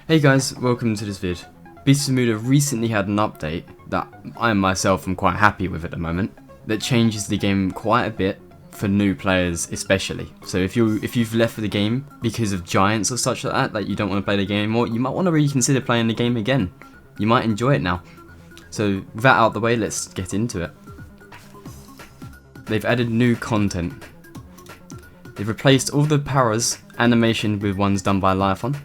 Hey guys, welcome to this vid. Bermuda recently had an update that I myself am quite happy with at the moment, that changes the game quite a bit for new players especially. So if you've left the game because of giants or such like that, like you don't want to play the game anymore, you might want to reconsider playing the game again. You might enjoy it now. So with that out of the way, let's get into it. They've added new content. They've replaced all the paras animation with ones done by Lifon.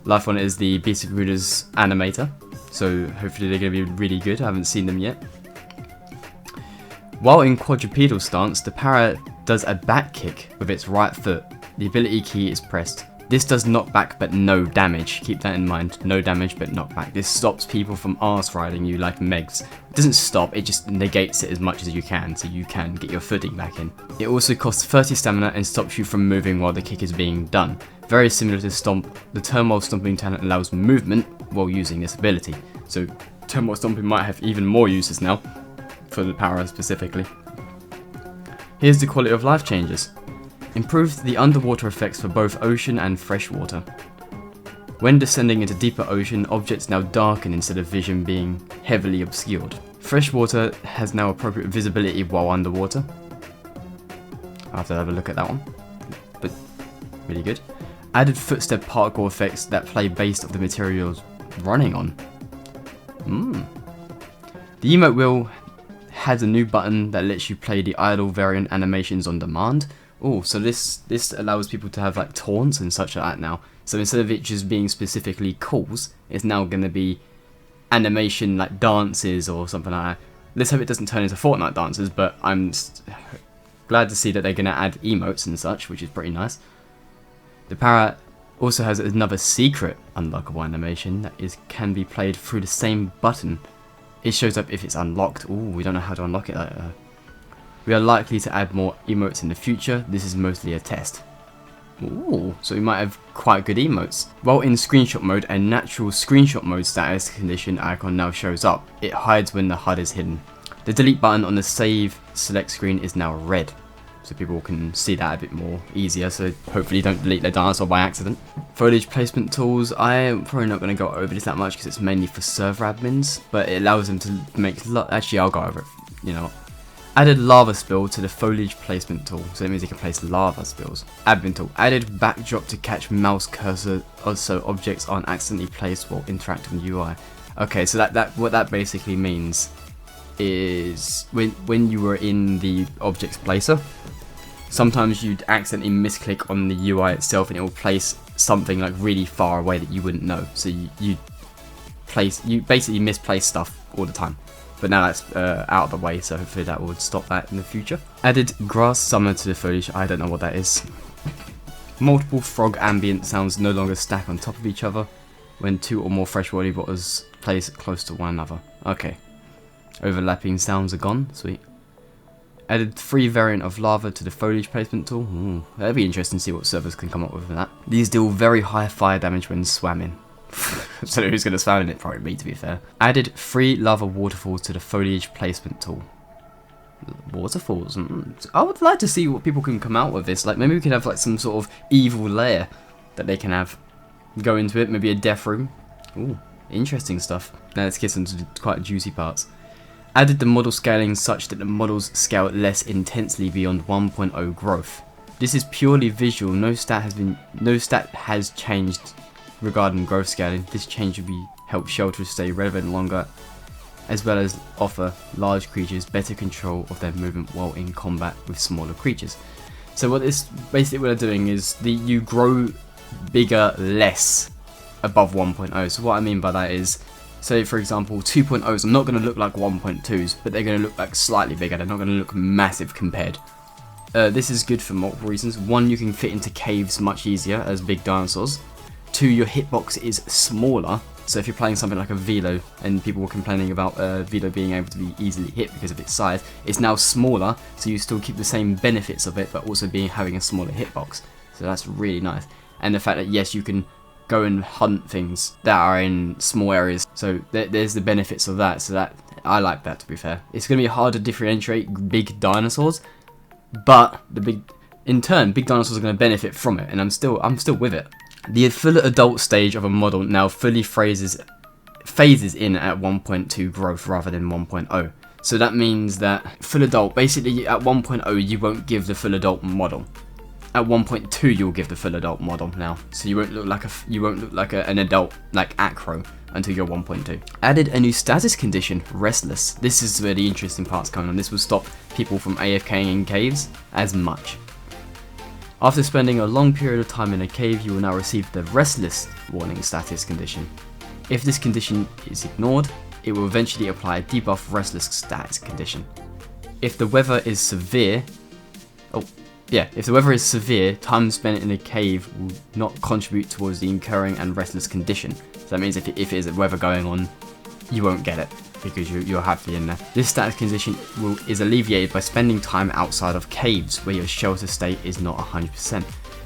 Lifon is the Bermuda's animator, so hopefully they're going to be really good. I haven't seen them yet. While in quadrupedal stance, the para does a back kick with its right foot. The ability key is pressed. This does knockback but no damage. Keep that in mind. No damage but knockback. This stops people from arse riding you like Megs. It doesn't stop, it just negates it as much as you can, so you can get your footing back in. It also costs 30 stamina and stops you from moving while the kick is being done. Very similar to Stomp, the turmoil stomping talent allows movement while using this ability. So turmoil stomping might have even more uses now, for the para specifically. Here's the quality of life changes. Improved the underwater effects for both ocean and freshwater. When descending into deeper ocean, objects now darken instead of vision being heavily obscured. Freshwater has now appropriate visibility while underwater. I'll have to have a look at that one, but really good. Added footstep parkour effects that play based off the materials running on. The emote wheel has a new button that lets you play the idle variant animations on demand. Oh, so this allows people to have like taunts and such like that now. So instead of it just being specifically calls, it's now going to be animation like dances or something like that. Let's hope it doesn't turn into Fortnite dances, but I'm glad to see that they're going to add emotes and such, which is pretty nice. The para also has another secret unlockable animation that can be played through the same button. It shows up if it's unlocked. Ooh, we don't know how to unlock it. We are likely to add more emotes in the future. This is mostly a test. Ooh, so we might have quite good emotes. While in screenshot mode, a natural screenshot mode status condition icon now shows up. It hides when the HUD is hidden. The delete button on the save select screen is now red, so people can see that a bit more easier, so hopefully you don't delete their dinosaur by accident. Foliage placement tools, I'm probably not going to go over this that much because it's mainly for server admins, but it allows them to make, actually I'll go over it, you know. Added lava spill to the foliage placement tool, so that means you can place lava spills. Admin tool, added backdrop to catch mouse cursor so objects aren't accidentally placed while interacting with UI. Okay, so what that basically means is when you were in the objects placer, sometimes you'd accidentally misclick on the UI itself and it will place something like really far away that you wouldn't know. So you basically misplace stuff all the time. But now that's out of the way, so hopefully that would stop that in the future. Added grass summer to the foliage. I don't know what that is. Multiple frog ambient sounds no longer stack on top of each other when two or more freshwater waters placed close to one another. Okay. Overlapping sounds are gone. Sweet. Added free variant of lava to the foliage placement tool. Ooh, that'd be interesting to see what servers can come up with that. These deal very high fire damage when swamming. So who's going to swam in it? Probably me, to be fair. Added free lava waterfalls to the foliage placement tool. Waterfalls? I would like to see what people can come out with this. Like maybe we could have like some sort of evil lair that they can have. Go into it, maybe a death room. Ooh, interesting stuff. Now let's get into the quite juicy parts. Added the model scaling such that the models scale less intensely beyond 1.0 growth. This is purely visual, no stat has changed regarding growth scaling. This change will help shelters stay relevant longer, as well as offer large creatures better control of their movement while in combat with smaller creatures. So what they're doing is you grow bigger less above 1.0. So what I mean by that is, say for example 2.0s are not going to look like 1.2s, but they're going to look like slightly bigger. They're not going to look massive compared. This is good for multiple reasons. One, you can fit into caves much easier as big dinosaurs. Two, your hitbox is smaller, so if you're playing something like a Velo, and people were complaining about Velo being able to be easily hit because of its size, it's now smaller, so you still keep the same benefits of it, but also having a smaller hitbox. So that's really nice. And the fact that yes, you can go and hunt things that are in small areas, so there's the benefits of that. So that I like that, to be fair. It's going to be hard to differentiate big dinosaurs, but in turn, big dinosaurs are going to benefit from it, and I'm still with it. The full adult stage of a model now fully phases in at 1.2 growth rather than 1.0. So that means that full adult, basically at 1.0 you won't give the full adult model. At 1.2 you'll give the full adult model now. So you won't look like an adult like acro until you're 1.2. Added a new status condition, Restless. This is where the interesting part's coming on. This will stop people from AFKing in caves as much. After spending a long period of time in a cave, you will now receive the Restless warning status condition. If this condition is ignored, it will eventually apply a debuff Restless status condition. If the weather is severe, time spent in a cave will not contribute towards the incurring and Restless condition. So that means if it is weather going on, you won't get it because you're happily in there. This status condition is alleviated by spending time outside of caves where your shelter state is not 100%.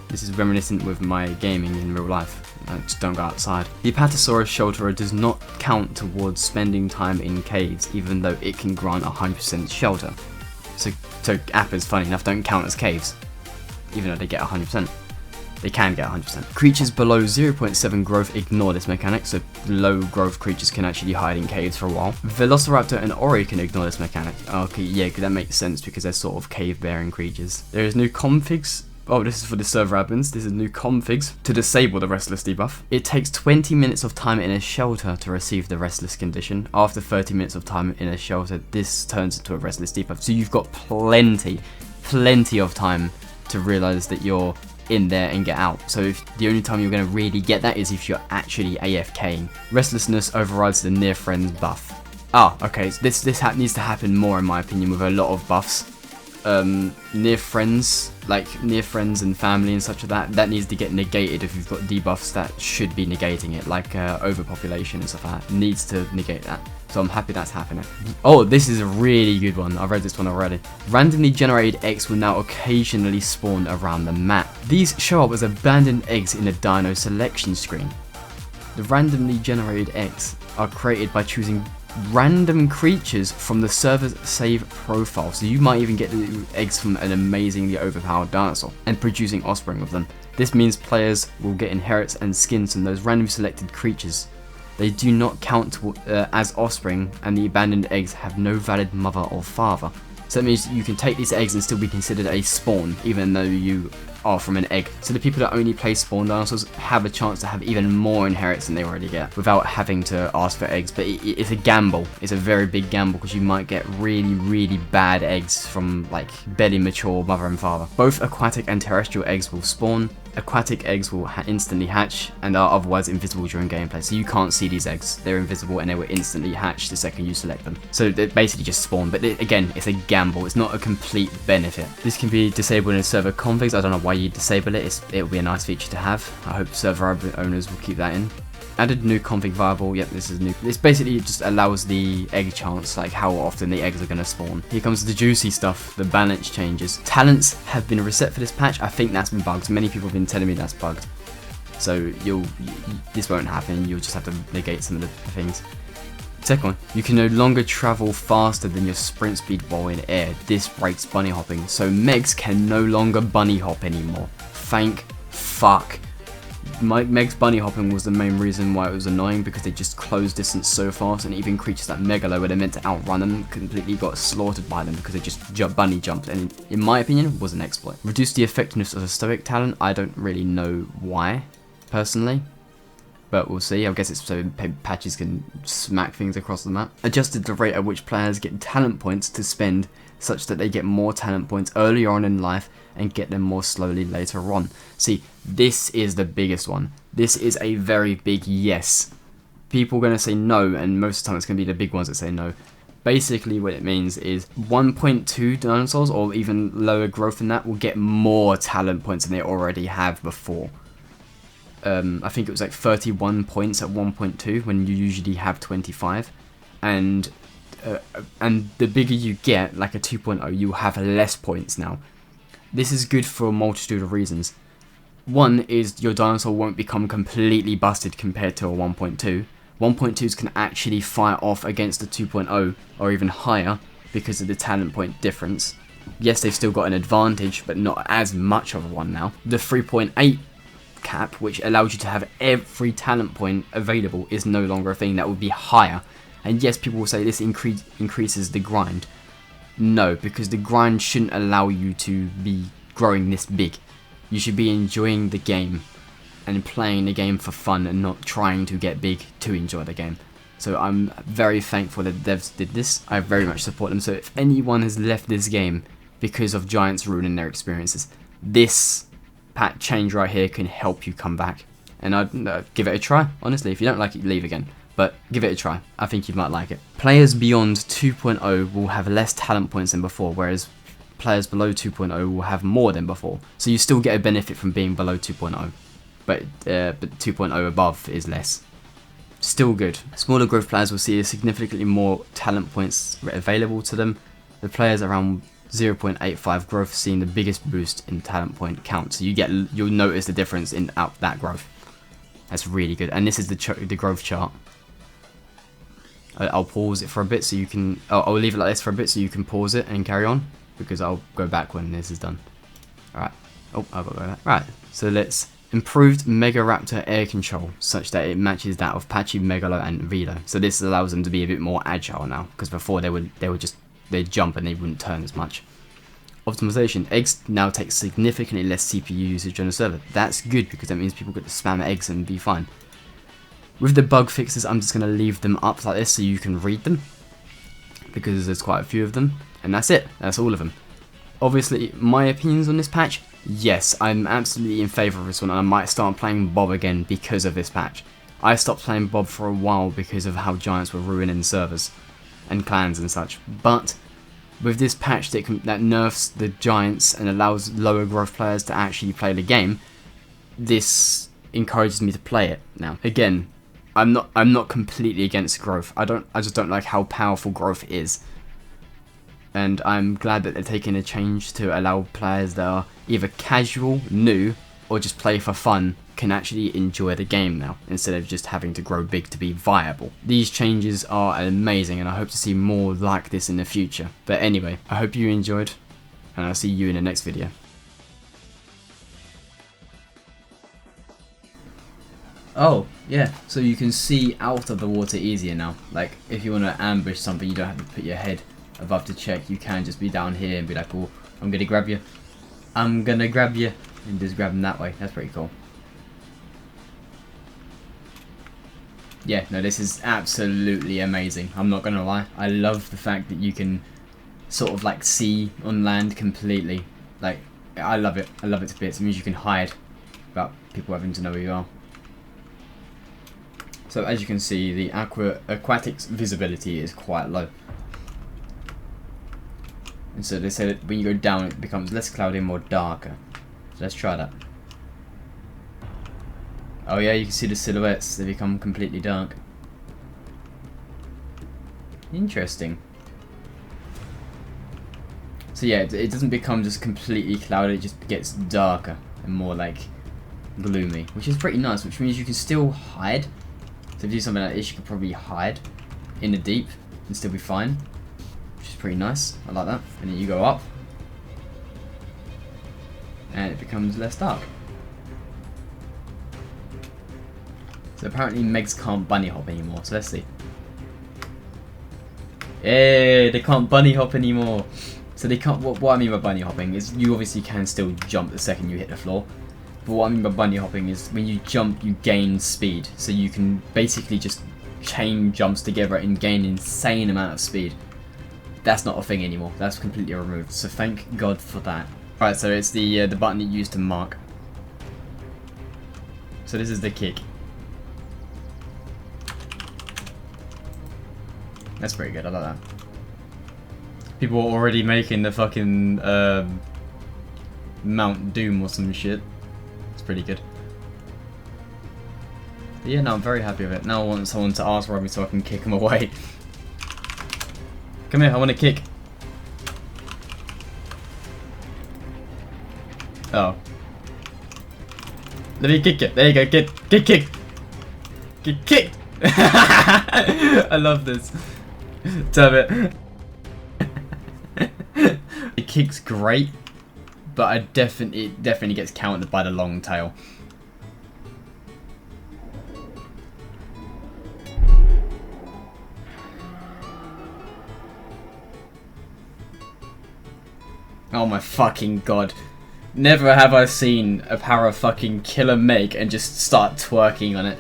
This is reminiscent with my gaming in real life. Just don't go outside. The Apatosaurus shelterer does not count towards spending time in caves, even though it can grant 100% shelter. So Appas, funny enough, don't count as caves, even though they get 100%. They can get 100%. Creatures below 0.7 growth ignore this mechanic, so low growth creatures can actually hide in caves for a while. Velociraptor and Ori can ignore this mechanic. Okay, yeah, that makes sense because they're sort of cave-bearing creatures. There is new configs. Oh, this is for the server admins. This is new configs to disable the Restless debuff. It takes 20 minutes of time in a shelter to receive the Restless condition. After 30 minutes of time in a shelter, this turns into a Restless debuff. So you've got plenty of time to realize that you're in there and get out. So the only time you're going to really get that is if you're actually AFKing. Restlessness overrides the near friends buff. Okay, so this needs to happen more in my opinion with a lot of buffs. Near friends and family and such like that needs to get negated if you've got debuffs that should be negating it, like overpopulation and stuff like that, needs to negate that. So I'm happy that's happening. Oh, this is a really good one. I've read this one already. Randomly generated eggs will now occasionally spawn around the map. These show up as abandoned eggs in the dino selection screen. The randomly generated eggs are created by choosing random creatures from the server's save profile, so you might even get the eggs from an amazingly overpowered dinosaur and producing offspring of them. This means players will get inherits and skins from those randomly selected creatures. They do not count as offspring, and the abandoned eggs have no valid mother or father. So that means you can take these eggs and still be considered a spawn, even though you are from an egg. So the people that only play spawn dinosaurs have a chance to have even more inherits than they already get without having to ask for eggs. But it's a gamble. It's a very big gamble because you might get really bad eggs from like barely mature mother and father. Both aquatic and terrestrial eggs will spawn. Aquatic eggs will instantly hatch and are otherwise invisible during gameplay, so you can't see these eggs. They're invisible and they will instantly hatch the second you select them. So they basically just spawn, but again, it's a gamble. It's not a complete benefit. This can be disabled in server configs. I don't know why you disable it. It'll be a nice feature to have. I hope server owners will keep that in. Added new config variable. Yep, this is new. This basically just allows the egg chance, like how often the eggs are going to spawn. Here comes the juicy stuff, the balance changes. Talents have been reset for this patch. I think that's been bugged. Many people have been telling me that's bugged. So this won't happen. You'll just have to negate some of the things. Second one, you can no longer travel faster than your sprint speed while in air. This breaks bunny hopping. So Megs can no longer bunny hop anymore. Thank fuck. Meg's bunny hopping was the main reason why it was annoying, because they just close distance so fast, and even creatures like Megalo, where they're meant to outrun them, completely got slaughtered by them because they just bunny jumped, and in my opinion was an exploit. Reduce the effectiveness of a stoic talent. I don't really know why, personally, but we'll see. I guess it's so patches can smack things across the map. Adjusted the rate at which players get talent points to spend, such that they get more talent points earlier on in life and get them more slowly later on. See, this is the biggest one. This is a very big yes. People are going to say no, and most of the time it's going to be the big ones that say no. Basically what it means is 1.2 dinosaurs, or even lower growth than that, will get more talent points than they already have before. I think it was like 31 points at 1.2 when you usually have 25, and the bigger you get, like a 2.0, you have less points now. This is good for a multitude of reasons. One is your dinosaur won't become completely busted compared to a 1.2. 1.2s can actually fire off against the 2.0 or even higher because of the talent point difference. Yes, they've still got an advantage, but not as much of one now. The 3.8 cap, which allows you to have every talent point available, is no longer a thing. That would be higher. And yes, people will say this increases the grind. No, because the grind shouldn't allow you to be growing this big. You should be enjoying the game and playing the game for fun and not trying to get big to enjoy the game. So I'm very thankful that devs did this. I very much support them. So if anyone has left this game because of giants ruining their experiences, this patch change right here can help you come back. And I'd give it a try, honestly. If you don't like it, leave again. But give it a try. I think you might like it. Players beyond 2.0 will have less talent points than before, whereas players below 2.0 will have more than before. So you still get a benefit from being below 2.0, but 2.0 above is less. Still good. Smaller growth players will see significantly more talent points available to them. The players around 0.85 growth seeing the biggest boost in talent point count. So you'll notice the difference in that growth. That's really good. And this is the growth chart. I'll pause it for a bit so you can. I'll leave it like this for a bit so you can pause it and carry on, because I'll go back when this is done. Alright. Oh, I've got to go back. Right. So let's improved Megaraptor air control such that it matches that of Patchy, Megalo, and Velo. So this allows them to be a bit more agile now, because before they'd jump and they wouldn't turn as much. Optimization. Eggs now take significantly less CPU usage on the server. That's good, because that means people get to spam eggs and be fine. With the bug fixes, I'm just going to leave them up like this so you can read them, because there's quite a few of them, and that's it. That's all of them. Obviously, my opinions on this patch, yes, I'm absolutely in favour of this one, and I might start playing Bob again because of this patch. I stopped playing Bob for a while because of how giants were ruining servers and clans and such, but with this patch that nerfs the giants and allows lower growth players to actually play the game, this encourages me to play it now. Again, I'm not completely against growth. I just don't like how powerful growth is. And I'm glad that they're taking a change to allow players that are either casual, new, or just play for fun can actually enjoy the game now, instead of just having to grow big to be viable. These changes are amazing, and I hope to see more like this in the future. But anyway, I hope you enjoyed, and I'll see you in the next video. Oh, yeah, so you can see out of the water easier now. Like, if you want to ambush something, you don't have to put your head above to check. You can just be down here and be like, oh, I'm going to grab you. I'm going to grab you. And just grab them that way. That's pretty cool. Yeah, no, this is absolutely amazing. I'm not going to lie. I love the fact that you can sort of like see on land completely. Like, I love it. I love it to bits. It means you can hide without people having to know where you are. So as you can see, the aquatics visibility is quite low. And so they say that when you go down, it becomes less cloudy and more darker. So let's try that. Oh yeah, you can see the silhouettes, they become completely dark. Interesting. So yeah, it doesn't become just completely cloudy, it just gets darker and more like gloomy, which is pretty nice, which means you can still hide. So if you do something like this, you could probably hide in the deep and still be fine, which is pretty nice. I like that. And then you go up, and it becomes less dark. So apparently Megs can't bunny hop anymore. So let's see. Hey, they can't bunny hop anymore. So they can't. What I mean by bunny hopping is you obviously can still jump the second you hit the floor. But what I mean by bunny hopping is when you jump, you gain speed. So you can basically just chain jumps together and gain an insane amount of speed. That's not a thing anymore. That's completely removed. So thank God for that. Right, so it's the button you use to mark. So this is the kick. That's pretty good. I like that. People are already making the fucking Mount Doom or some shit. Pretty good. But yeah, no, I'm very happy with it. Now I want someone to ask for me so I can kick him away. Come here, I want to kick. Oh. Let me kick it. There you go. Kick. Kick. I love this. Damn it. It kicks great. But it definitely gets countered by the long tail. Oh my fucking god. Never have I seen a para fucking kill a make and just start twerking on it.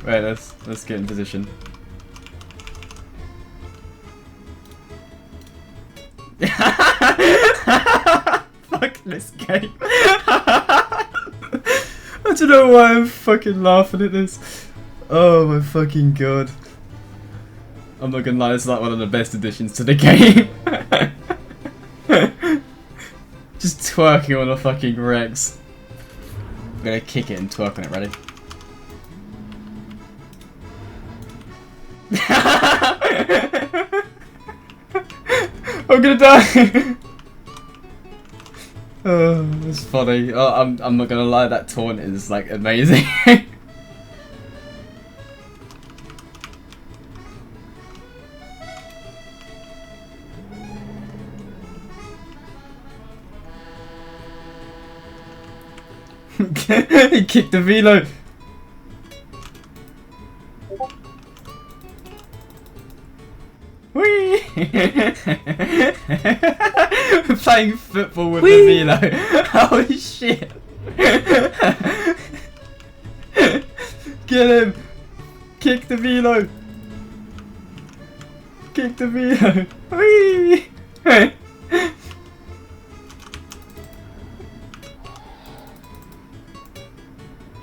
Wait, let's get in position. Fuck this game. I don't know why I'm fucking laughing at this. Oh my fucking god. I'm not gonna lie, it's like one of the best additions to the game. Just twerking on a fucking Rex. I'm gonna kick it and twerk on it, ready? I'm gonna die! Oh, that's funny. Oh, I'm not gonna lie, that taunt is like amazing. He kicked the velo. Whee! Playing football with the velo. Holy shit! Get him! Kick the velo! Kick the velo! Whee!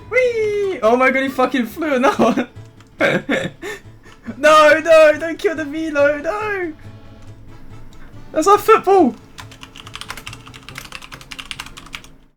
Whee! Oh my god, he fucking flew on that one! No, no, don't kill the velo, no! That's our football!